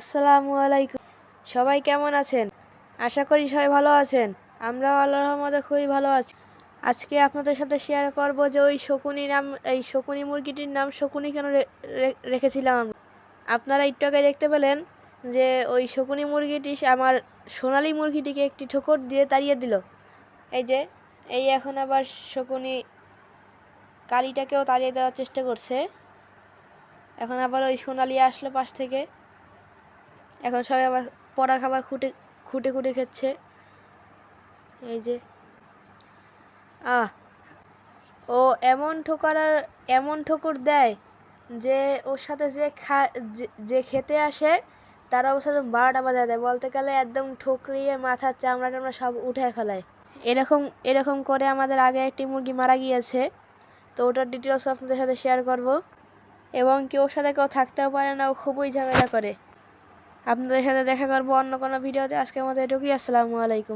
আসসালামু আলাইকুম। সবাই কেমন আছেন? আশা করি সবাই ভালো আছেন। আমরাও আল্লাহর রহমতে খুবই ভালো আছি। আজকে আপনাদের সাথে শেয়ার করব যে এই শকুনি মুরগিটির নাম শকুনি কেন রেখেছিলাম আমরা। আপনারা একটু আগে দেখতে পেলেন যে ওই শকুনি মুরগিটি আমার সোনালী মুরগিটিকে একটি ঠোকর দিয়ে তাড়িয়ে দিল। এই এখন আবার শকুনি কালিটাকেও তাড়িয়ে দেওয়ার চেষ্টা করছে। এখন আবার ওই সোনালি আসলো পাশ থেকে। এখন সবাই আবার পরা খাবার খুঁটে খুঁটে খুঁটে খাচ্ছে। এই যে আহ ও এমন ঠোকর দেয় যে ওর সাথে যে খেতে আসে তার অবস্থা 12টা বাজায় দেয়। বলতে গেলে একদম ঠোকরিয়ে মাথার চামড়া টামড়া সব উঠে ফেলায়। এরকম এরকম করে আমাদের আগে একটি মুরগি মারা গিয়েছে। তো ওটার ডিটেলস আপনাদের সাথে শেয়ার করব। এবং ওর সাথে কেউ থাকতেও পারে না, ও খুবই ঝামেলা করে। আপনাদের সাথে দেখা করবো অন্য কোনো ভিডিওতে। আজকের মতো এটুকুই। আসসালামু আলাইকুম।